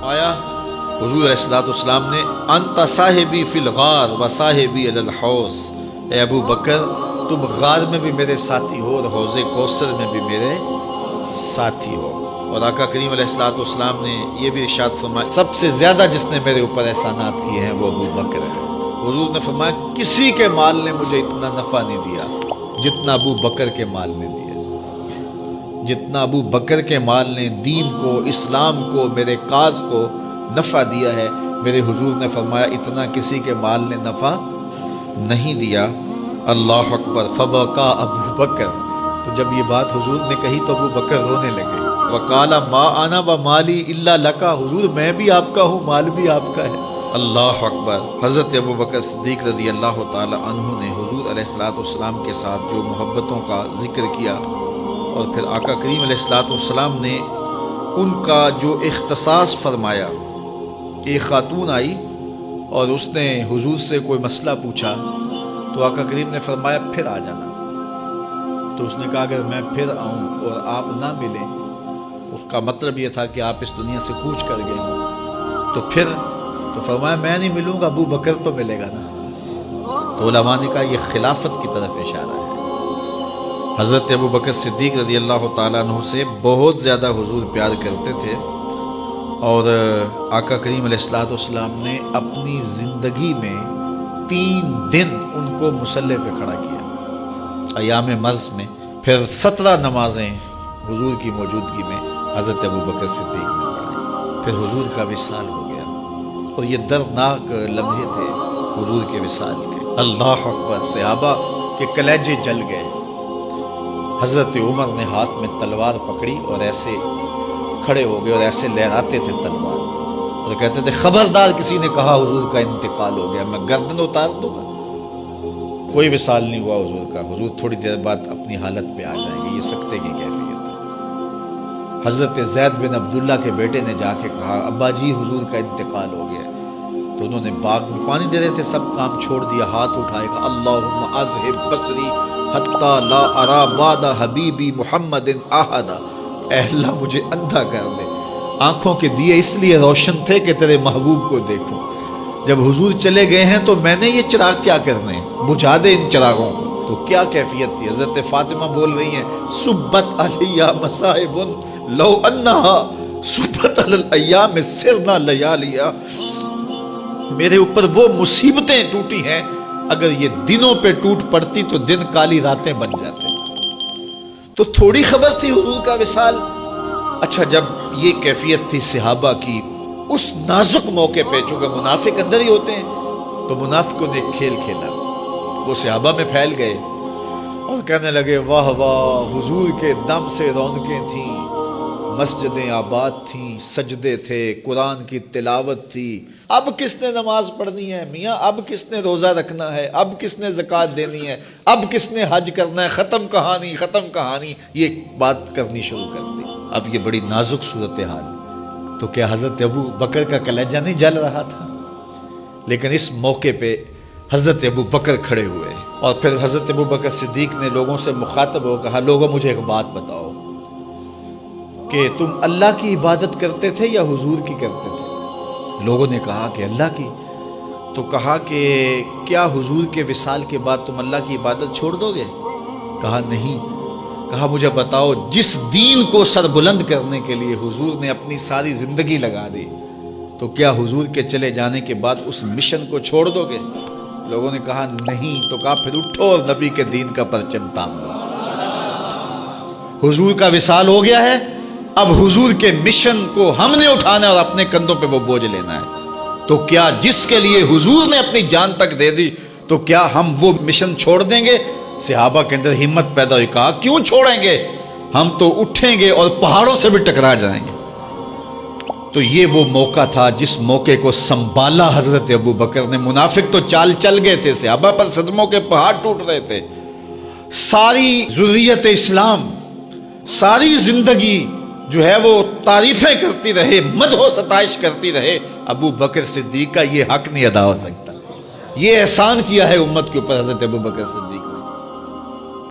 آیا حضور علیہ السلام نے انت صاحبی فی الغار و صاحبی علی الحوض، اے ابو بکر تم غار میں بھی میرے ساتھی ہو اور حوض کوثر میں بھی میرے ساتھی ہو۔ اور آقا کریم علیہ السلام نے یہ بھی ارشاد فرمایا سب سے زیادہ جس نے میرے اوپر احسانات کیے ہیں وہ ابو بکر ہے۔ حضور نے فرمایا کسی کے مال نے مجھے اتنا نفع نہیں دیا جتنا ابو بکر کے مال نے دیا، جتنا ابو بکر کے مال نے دین کو، اسلام کو، میرے کاز کو نفع دیا ہے، میرے حضور نے فرمایا اتنا کسی کے مال نے نفع نہیں دیا۔ اللہ اکبر۔ فبکا ابو بکر، تو جب یہ بات حضور نے کہی تو ابو بکر رونے لگے۔ وقال ما انا و مالی الا لکا، حضور میں بھی آپ کا ہوں، مال بھی آپ کا ہے۔ اللہ اکبر۔ حضرت ابو بکر صدیق رضی اللہ تعالی عنہ نے حضور علیہ السلام کے ساتھ جو محبتوں کا ذکر کیا، اور پھر آقا کریم علیہ السلام نے ان کا جو اختصاص فرمایا۔ ایک خاتون آئی اور اس نے حضور سے کوئی مسئلہ پوچھا تو آقا کریم نے فرمایا پھر آ جانا۔ تو اس نے کہا اگر میں پھر آؤں اور آپ نہ ملیں، اس کا مطلب یہ تھا کہ آپ اس دنیا سے کوچ کر گئے ہوں، تو پھر تو فرمایا میں نہیں ملوں گا، ابو بکر تو ملے گا نا۔ تو علماء نے کہا یہ خلافت کی طرف اشارہ ہے۔ حضرت ابو بکر صدیق رضی اللہ تعالیٰ عنہ سے بہت زیادہ حضور پیار کرتے تھے، اور آقا کریم علیہ السلام نے اپنی زندگی میں 3 دن ان کو مصلی پہ کھڑا کیا ایام مرض میں، پھر 17 نمازیں حضور کی موجودگی میں حضرت ابو بکر صدیق نے پڑھی، پھر حضور کا وصال ہو گیا، اور یہ دردناک لمحے تھے حضور کے وصال کے۔ اللہ اکبر۔ صحابہ کے کلیجے جل گئے۔ حضرت عمر نے ہاتھ میں تلوار پکڑی اور ایسے کھڑے ہو گئے اور ایسے لہراتے تھے تلوار، اور کہتے تھے خبردار کسی نے کہا حضور کا انتقال ہو گیا میں گردن اتار دوں گا۔ کوئی وصال نہیں ہوا حضور کا، حضور تھوڑی دیر بعد اپنی حالت پہ آ جائیں گے، یہ سکتے کی کیفیت ہے۔ حضرت زید بن عبداللہ کے بیٹے نے جا کے کہا ابا جی حضور کا انتقال ہو گیا، تو انہوں نے باغ میں پانی دے رہے تھے، سب کام چھوڑ دیا، ہاتھ اٹھائے گا اللہم اذہب بصری حتی لا ارا بعد حبیبی محمد احدا، اے اللہ مجھے اندھا کر دے، آنکھوں کے دیے اس لیے روشن تھے کہ تیرے محبوب کو دیکھوں، جب حضور چلے گئے ہیں تو میں نے یہ چراغ کیا کرنے، بجھا دے ان چراغوں کو۔ تو کیا کیفیت تھی۔ حضرت فاطمہ بول رہی ہیں صبت علیہ مصائب لو انہا صبت علی الایام سرنا لیالیا، میرے اوپر وہ مصیبتیں ٹوٹی ہیں اگر یہ دنوں پہ ٹوٹ پڑتی تو دن کالی راتیں بن جاتے۔ تو تھوڑی خبر تھی حضور کا وصال۔ اچھا جب یہ کیفیت تھی صحابہ کی اس نازک موقع پہ، چونکہ منافق اندر ہی ہوتے ہیں، تو منافقوں نے کھیل کھیلا، وہ صحابہ میں پھیل گئے اور کہنے لگے واہ واہ حضور کے دم سے رونقیں تھیں، مسجدیں آباد تھیں، سجدے تھے، قرآن کی تلاوت تھی، اب کس نے نماز پڑھنی ہے میاں، اب کس نے روزہ رکھنا ہے، اب کس نے زکوٰۃ دینی ہے، اب کس نے حج کرنا ہے، ختم کہانی ختم کہانی، یہ بات کرنی شروع کر دی۔ اب یہ بڑی نازک صورتحال، تو کیا حضرت ابو بکر کا کلیجہ نہیں جل رہا تھا؟ لیکن اس موقع پہ حضرت ابو بکر کھڑے ہوئے، اور پھر حضرت ابو بکر صدیق نے لوگوں سے مخاطب ہو کہا لوگوں مجھے ایک بات بتاؤ کہ تم اللہ کی عبادت کرتے تھے یا حضور کی کرتے تھے؟ لوگوں نے کہا کہ اللہ کی۔ تو کہا کہ کیا حضور کے وصال کے بعد تم اللہ کی عبادت چھوڑ دو گے؟ کہا نہیں۔ کہا مجھے بتاؤ جس دین کو سر بلند کرنے کے لیے حضور نے اپنی ساری زندگی لگا دی، تو کیا حضور کے چلے جانے کے بعد اس مشن کو چھوڑ دو گے؟ لوگوں نے کہا نہیں۔ تو کہا پھر اٹھو اور نبی کے دین کا پرچم تام لو۔ حضور کا وصال ہو گیا ہے، اب حضور کے مشن کو ہم نے اٹھانا ہے اور اپنے کندھوں پہ وہ بوجھ لینا ہے۔ تو کیا جس کے لیے حضور نے اپنی جان تک دے دی، تو کیا ہم وہ مشن چھوڑ دیں گے؟ صحابہ کے اندر ہمت پیدا ہوئی، کہا کیوں چھوڑیں گے، ہم تو اٹھیں گے اور پہاڑوں سے بھی ٹکرا جائیں گے۔ تو یہ وہ موقع تھا جس موقع کو سنبھالا حضرت ابو بکر نے۔ منافق تو چال چل گئے تھے، صحابہ پر صدموں کے پہاڑ ٹوٹ رہے تھے، ساری ذریت اسلام ساری زندگی جو ہے وہ تعریفیں کرتی رہے، مدح و ستائش کرتی رہے، ابو بکر صدیق کا یہ حق نہیں ادا ہو سکتا۔ یہ احسان کیا ہے امت کے اوپر حضرت ابو بکر صدیق۔